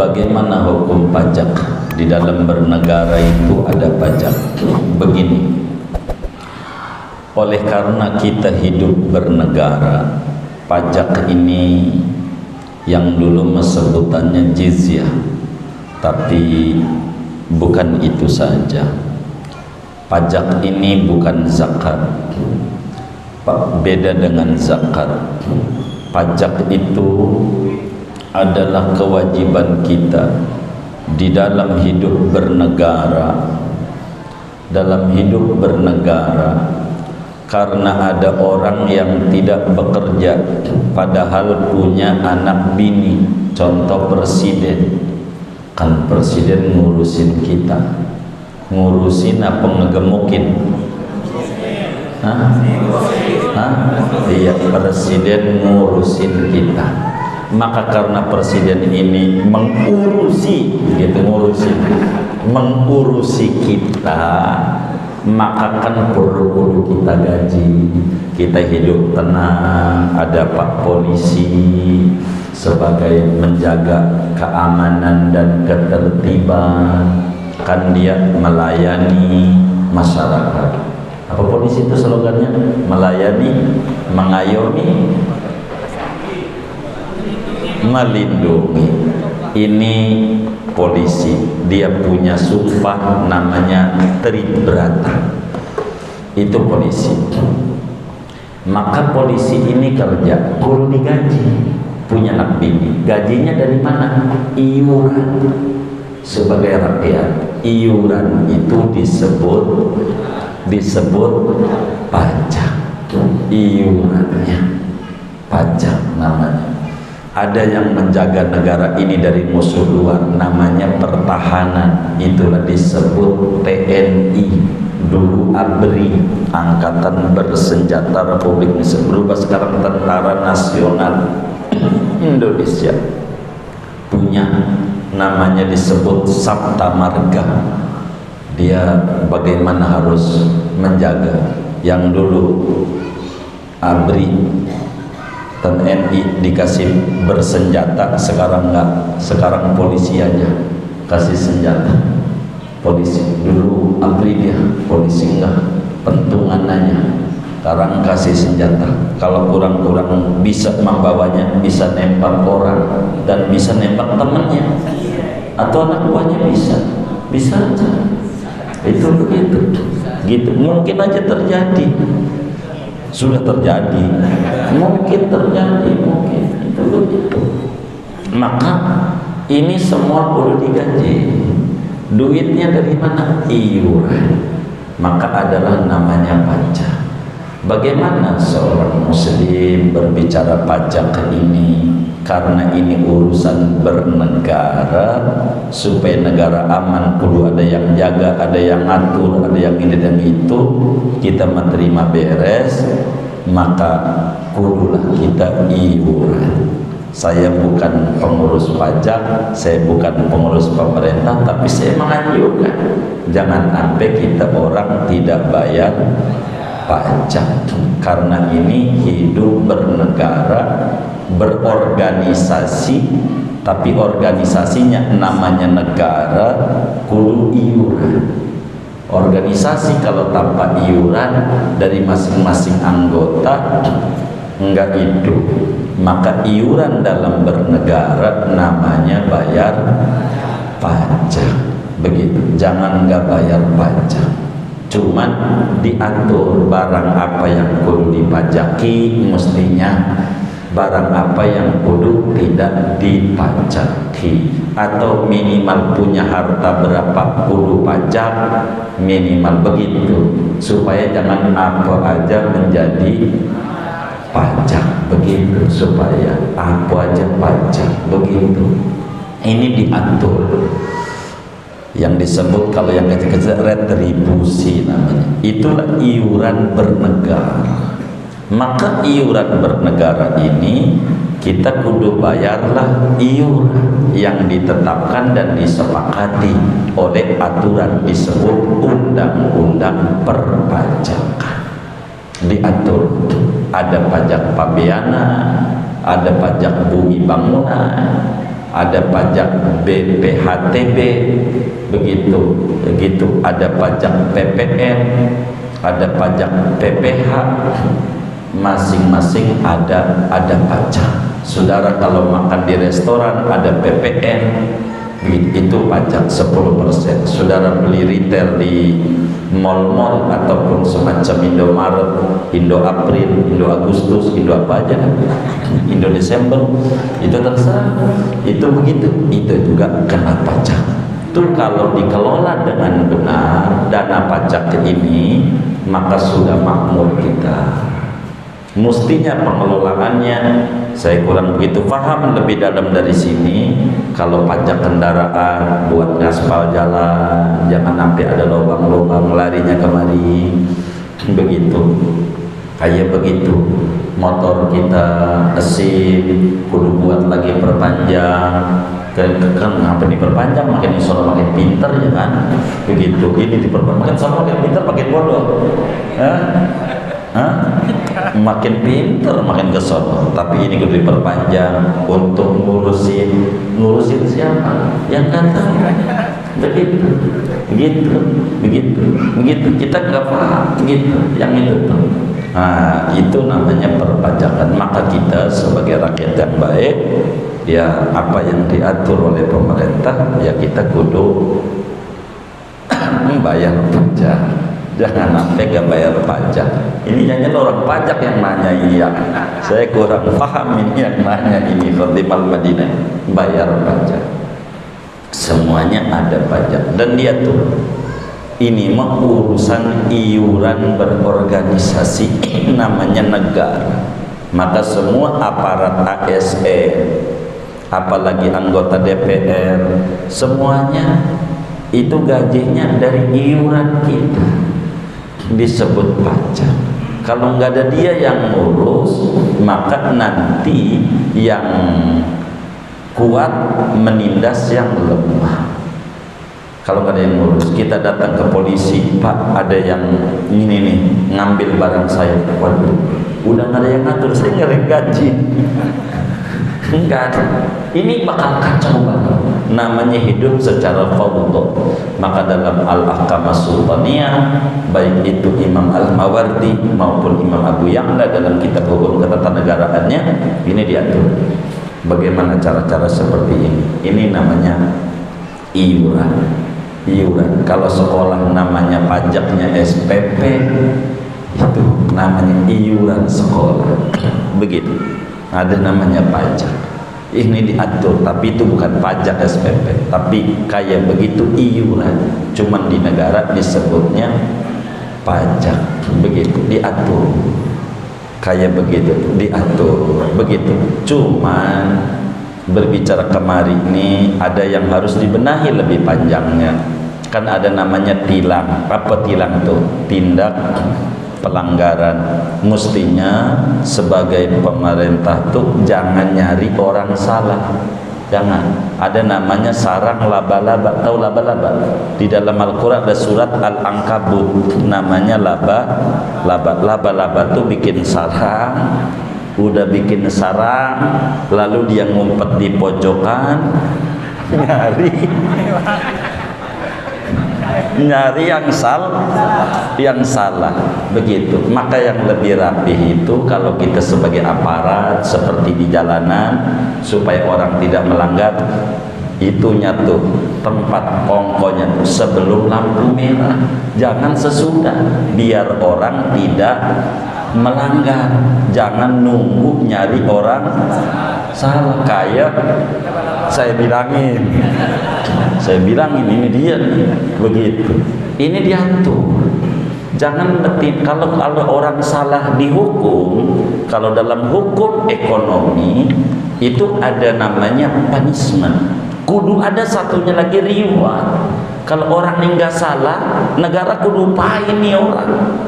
Bagaimana hukum pajak? Di dalam bernegara itu ada pajak. Begini, oleh karena kita hidup bernegara, pajak ini yang dulu sebutannya jizyah, tapi bukan itu saja. Pajak ini bukan zakat, beda dengan zakat. Pajak itu adalah kewajiban kita di dalam hidup bernegara. Dalam hidup bernegara, karena ada orang yang tidak bekerja padahal punya anak bini, contoh presiden. Kan presiden ngurusin kita, ngurusin apa ngegemukin? Hah? Iya, presiden ngurusin kita. Maka karena presiden ini mengurusi kita, maka kan perlu kita gaji. Kita hidup tenang, ada Pak Polisi sebagai menjaga keamanan dan ketertiban, kan dia melayani masyarakat. Apa polisi itu slogannya? Melayani, mengayomi, melindungi. Ini polisi, dia punya sumpah namanya Tribrata. Itu polisi. Maka polisi ini kerja, perlu digaji, punya anak bini. Gajinya dari mana? Iuran. Sebagai rakyat, iuran itu disebut pajak. Iurannya pajak namanya. Ada yang menjaga negara ini dari musuh luar, namanya pertahanan, itulah disebut TNI. Dulu ABRI, Angkatan Bersenjata Republik Indonesia, berubah sekarang Tentara Nasional Indonesia. Punya namanya disebut Sabta Marga. Dia bagaimana harus menjaga. Yang dulu ABRI, TNI dikasih bersenjata, sekarang enggak. Sekarang polisi aja kasih senjata. Polisi dulu ABRI, dia polisi enggak, pentungan aja. Sekarang kasih senjata. Kalau kurang-kurang bisa membawanya, bisa nembak orang dan bisa nembak temannya atau anak buahnya, bisa aja. Itu begitu, gitu. Mungkin aja terjadi, sudah terjadi, mungkin terjadi, mungkin itu begitu. Maka ini semua perlu digaji. Duitnya dari mana? Iuran. Maka adalah namanya pajak. Bagaimana seorang muslim berbicara pajak ini? Karena ini urusan bernegara, supaya negara aman, kudu ada yang jaga, ada yang ngatur, ada yang ini dan itu. Kita menerima beres, maka kudulah kita iuran. Saya bukan pengurus pajak, saya bukan pengurus pemerintah, tapi saya menganjurkan jangan sampai kita orang tidak bayar pajak. Karena ini hidup bernegara, berorganisasi, tapi organisasinya namanya negara, kudu iuran. Organisasi kalau tanpa iuran dari masing-masing anggota enggak hidup. Maka iuran dalam bernegara namanya bayar pajak. Begitu, jangan enggak bayar pajak. Cuman diatur barang apa yang kudu dipajaki, mestinya barang apa yang kudu tidak dipajaki, atau minimal punya harta berapa kudu pajak, minimal begitu, supaya jangan apa aja menjadi pajak, begitu, supaya apa aja pajak, begitu. Ini diatur. Yang disebut kalau yang kecil-kecil retribusi namanya. Itulah iuran bernegara. Maka iuran bernegara ini kita kudu bayarlah iuran yang ditetapkan dan disepakati oleh aturan disebut undang-undang perpajakan. Diatur, ada pajak pabeana, ada pajak bumi bangunan, ada pajak BPHTB, begitu, ada pajak PPN, ada pajak PPH, masing-masing ada pajak. Saudara kalau makan di restoran ada PPN, itu pajak 10%. Saudara beli retail di mall-mall ataupun semacam Indomaret, Indo April, Indo Agustus, Indo apa aja, Indo Desember, itu terserah, itu begitu, itu juga kena pajak. Itu kalau dikelola dengan benar dana pajak ini, maka sudah makmur kita. Mestinya pengelolaannya, saya kurang begitu paham lebih dalam dari sini. Kalau pajak kendaraan buat ngaspal jalan, jangan sampai ada lubang-lubang larinya kemari, begitu. Kayak begitu, motor kita SIM kudu buat lagi perpanjang. Kan apa diperpanjang, makin disono makin pinter ya kan, begitu. Ini diperpanjang, makin sono makin pinter, makin bodoh. Makin pinter makin kesono. Tapi ini kudu diperpanjang untuk ngurusin siapa yang datang, begitu kita nggak paham begitu yang itu tuh. Nah, itu namanya perpajakan. Maka kita sebagai rakyat yang baik, ya apa yang diatur oleh pemerintah ya kita kudu membayar pajak. Jangan sampai gak bayar pajak. Ini hanya orang pajak yang nanya iya. Saya kurang paham ini yang nanya ini. Khatibul Madinah bayar pajak. Semuanya ada pajak. Dan dia tuh ini mah urusan iuran berorganisasi namanya negara. Maka semua aparat ASN, apalagi anggota DPR, semuanya itu gajinya dari iuran kita, disebut pajak. Kalau nggak ada dia yang ngurus, maka nanti yang kuat menindas yang lemah. Kalau nggak ada yang ngurus, kita datang ke polisi, Pak ada yang ini nih ngambil barang saya, waduh, udah nggak ada yang ngatur, saya nggak gaji. Enggak, ini bakal kacau banget. Namanya hidup secara fawdh. Maka dalam Al-Ahkam As-Sultaniyah, baik itu Imam Al-Mawardi maupun Imam Abu Ya'la dalam kitab hukum ketanegaraannya, ini diatur bagaimana cara-cara seperti ini. Ini namanya iuran. Kalau sekolah namanya pajaknya SPP, itu namanya iuran sekolah. Begitu. Ada namanya pajak. Ini diatur, tapi itu bukan pajak SPP, tapi kayak begitu iuran. Cuman di negara disebutnya pajak. Begitu diatur. Kayak begitu diatur. Begitu. Cuman berbicara kemari ini ada yang harus dibenahi lebih panjangnya. Kan ada namanya tilang. Apa tilang tuh? Tindak pelanggaran. Mestinya sebagai pemerintah tuh jangan nyari orang salah. Jangan. Ada namanya sarang laba-laba. Tahu laba-laba? Di dalam Al-Quran ada surat Al-Ankabut, namanya laba-laba tuh bikin sarang. Udah bikin sarang, lalu dia ngumpet di pojokan, nyari yang salah, begitu. Maka yang lebih rapih itu kalau kita sebagai aparat seperti di jalanan, supaya orang tidak melanggar, itunya tuh tempat pongkonya tuh sebelum lampu merah, jangan sesudah, biar orang tidak melanggar. Jangan nunggu nyari orang salah. Kayak saya bilangin ini dia nih, begitu. Ini diatur. Jangan kalau orang salah dihukum. Kalau dalam hukum ekonomi itu ada namanya punishment. Kudu ada satunya lagi reward. Kalau orang ini nggak salah, negara kudu upain nih orang.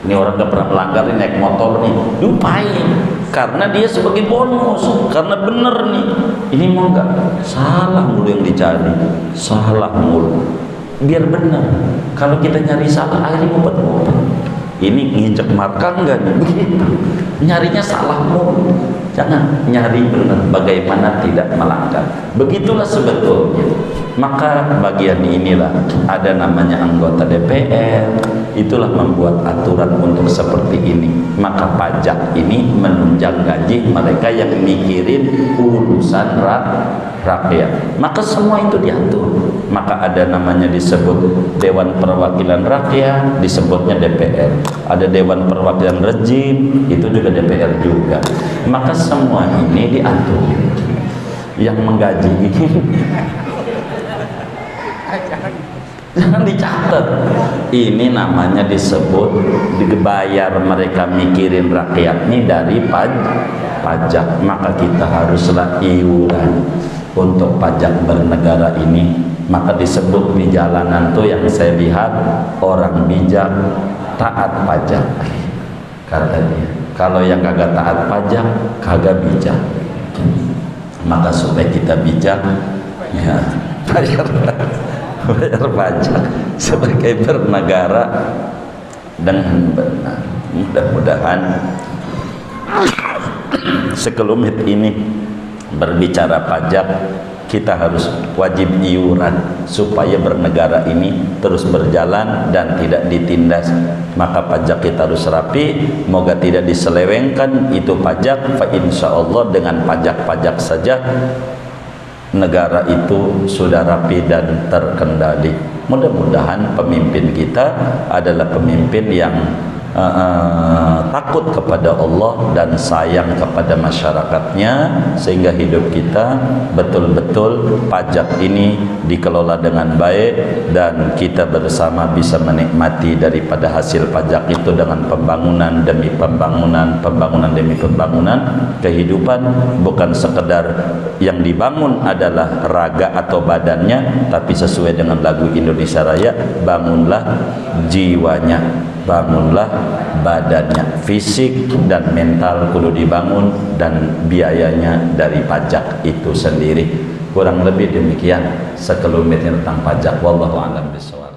Ini orang gak pernah melanggar, ini naik motor nih, lupain, karena dia sebagai bonus, karena bener nih. Ini mau nggak salah mulu yang dicari, salah mulu, biar bener. Kalau kita nyari salah, akhirnya ngumpet-ngumpet. ini nginjek marka enggak nih, begitu. Nyarinya salah mulu. Jangan nyari benar bagaimana tidak melanggar. Begitulah sebetulnya. Maka bagian inilah ada namanya anggota DPR, itulah membuat aturan untuk seperti ini. Maka pajak ini menunjang gaji mereka yang mikirin urusan rakyat. Maka semua itu diatur. Maka ada namanya disebut Dewan Perwakilan Rakyat, disebutnya DPR. Ada Dewan Perwakilan Rejim, itu juga DPR juga. Maka semua ini diatur. Yang menggaji ini jangan dicatat. Ini namanya disebut dibayar, mereka mikirin rakyat ini dari pajak. Maka kita haruslah iuran untuk pajak bernegara ini. Maka disebut di jalanan tuh yang saya lihat orang bijak taat pajak, kata dia. Kalau yang kagak taat pajak kagak bijak. Maka supaya kita bijak, ya bayar pajak sebagai bernegara dengan benar. Mudah-mudahan sekelumit ini berbicara pajak, kita harus wajib iuran supaya bernegara ini terus berjalan dan tidak ditindas. Maka pajak kita harus rapi, moga tidak diselewengkan itu pajak. Fa insyaallah dengan pajak-pajak saja negara itu sudah rapi dan terkendali. Mudah-mudahan pemimpin kita adalah pemimpin yang takut kepada Allah dan sayang kepada masyarakatnya, sehingga hidup kita betul-betul pajak ini dikelola dengan baik dan kita bersama bisa menikmati daripada hasil pajak itu dengan pembangunan demi pembangunan, pembangunan demi pembangunan. Kehidupan bukan sekedar yang dibangun adalah raga atau badannya, tapi sesuai dengan lagu Indonesia Raya, bangunlah jiwanya, bangunlah badannya, fisik dan mental kudu dibangun, dan biayanya dari pajak itu sendiri. Kurang lebih demikian sekelumit tentang pajak. Wallahu a'lam bishawab.